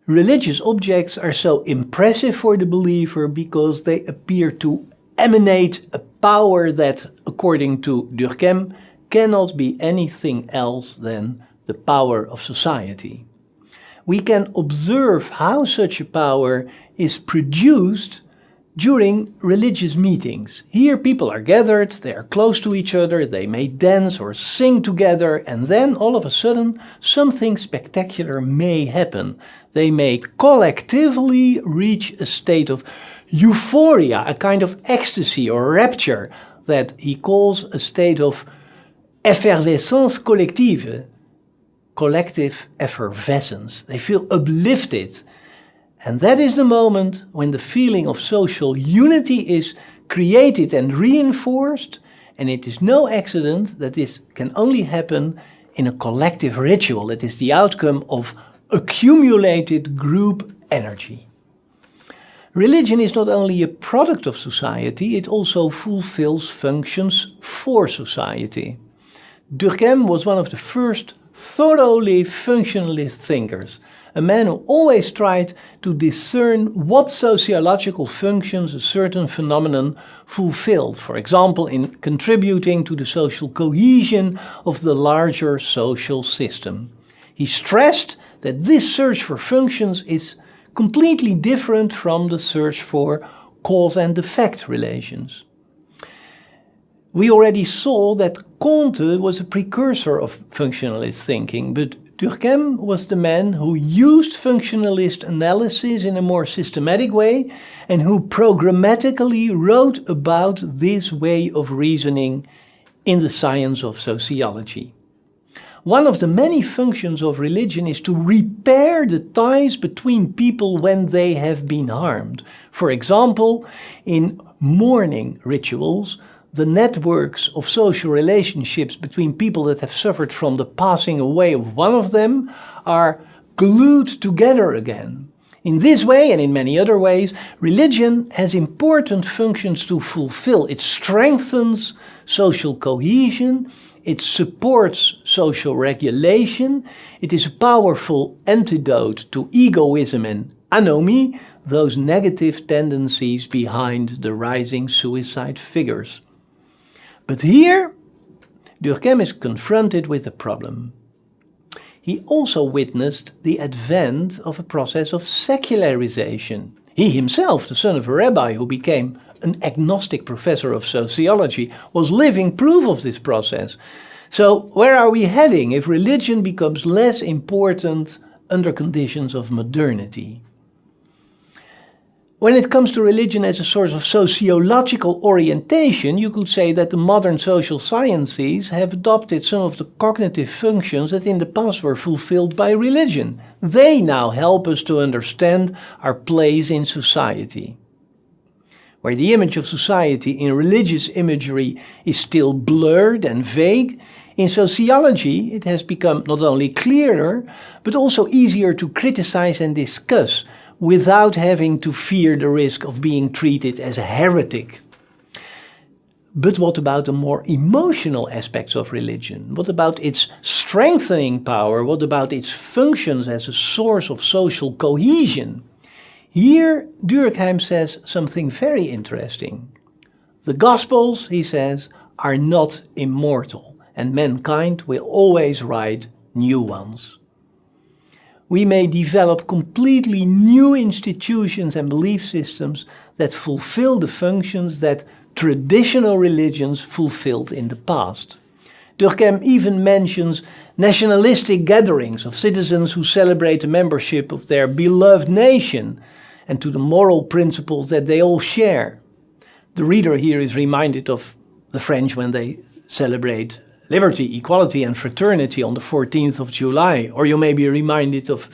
Religious objects are so impressive for the believer because they appear to emanate a power that, according to Durkheim, cannot be anything else than the power of society. We can observe how such a power is produced during religious meetings. Here people are gathered, they are close to each other, they may dance or sing together, and then all of a sudden something spectacular may happen. They may collectively reach a state of euphoria, a kind of ecstasy or rapture that he calls a state of effervescence collective, collective effervescence. They feel uplifted. And that is the moment when the feeling of social unity is created and reinforced, and it is no accident that this can only happen in a collective ritual. It is the outcome of accumulated group energy. Religion is not only a product of society, it also fulfills functions for society. Durkheim was one of the first thoroughly functionalist thinkers, a man who always tried to discern what sociological functions a certain phenomenon fulfilled, for example, in contributing to the social cohesion of the larger social system. He stressed that this search for functions is completely different from the search for cause and effect relations. We already saw that Kant was a precursor of functionalist thinking, but Durkheim was the man who used functionalist analysis in a more systematic way and who programmatically wrote about this way of reasoning in the science of sociology. One of the many functions of religion is to repair the ties between people when they have been harmed. For example, in mourning rituals, the networks of social relationships between people that have suffered from the passing away of one of them are glued together again. In this way and in many other ways, religion has important functions to fulfill. It strengthens social cohesion, it supports social regulation, it is a powerful antidote to egoism and anomie, those negative tendencies behind the rising suicide figures. But here, Durkheim is confronted with a problem. He also witnessed the advent of a process of secularization. He himself, the son of a rabbi who became an agnostic professor of sociology, was living proof of this process. So where are we heading if religion becomes less important under conditions of modernity? When it comes to religion as a source of sociological orientation, you could say that the modern social sciences have adopted some of the cognitive functions that in the past were fulfilled by religion. They now help us to understand our place in society. Where the image of society in religious imagery is still blurred and vague, in sociology it has become not only clearer, but also easier to criticize and discuss, without having to fear the risk of being treated as a heretic. But what about the more emotional aspects of religion? What about its strengthening power? What about its functions as a source of social cohesion? Here, Durkheim says something very interesting. The Gospels, he says, are not immortal, and mankind will always write new ones. We may develop completely new institutions and belief systems that fulfill the functions that traditional religions fulfilled in the past. Durkheim even mentions nationalistic gatherings of citizens who celebrate the membership of their beloved nation and to the moral principles that they all share. The reader here is reminded of the French when they celebrate liberty, equality and fraternity on the 14th of July, or you may be reminded of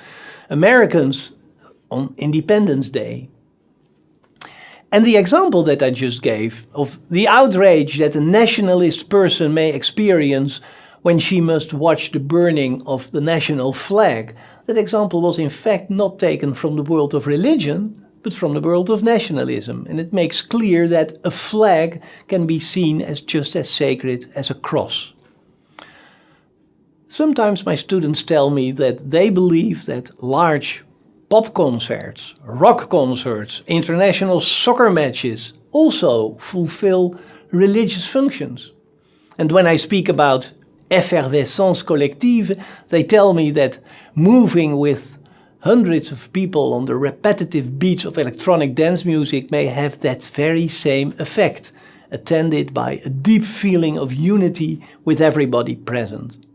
Americans on Independence Day. And the example that I just gave of the outrage that a nationalist person may experience when she must watch the burning of the national flag, that example was in fact not taken from the world of religion, but from the world of nationalism. And it makes clear that a flag can be seen as just as sacred as a cross. Sometimes my students tell me that they believe that large pop concerts, rock concerts, international soccer matches also fulfill religious functions. And when I speak about effervescence collective, they tell me that moving with hundreds of people on the repetitive beats of electronic dance music may have that very same effect, attended by a deep feeling of unity with everybody present.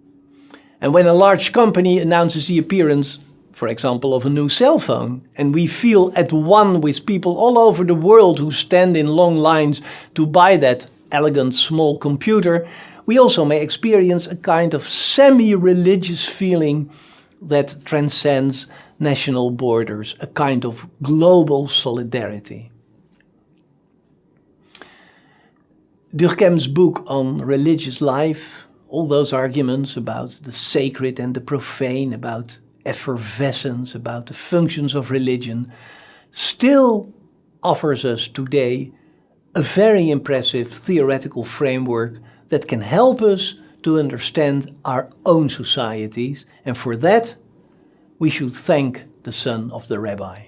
And when a large company announces the appearance, for example, of a new cell phone, and we feel at one with people all over the world who stand in long lines to buy that elegant small computer, we also may experience a kind of semi-religious feeling that transcends national borders, a kind of global solidarity. Durkheim's book on religious life, all those arguments about the sacred and the profane, about effervescence, about the functions of religion, still offers us today a very impressive theoretical framework that can help us to understand our own societies, and for that we should thank the son of the rabbi.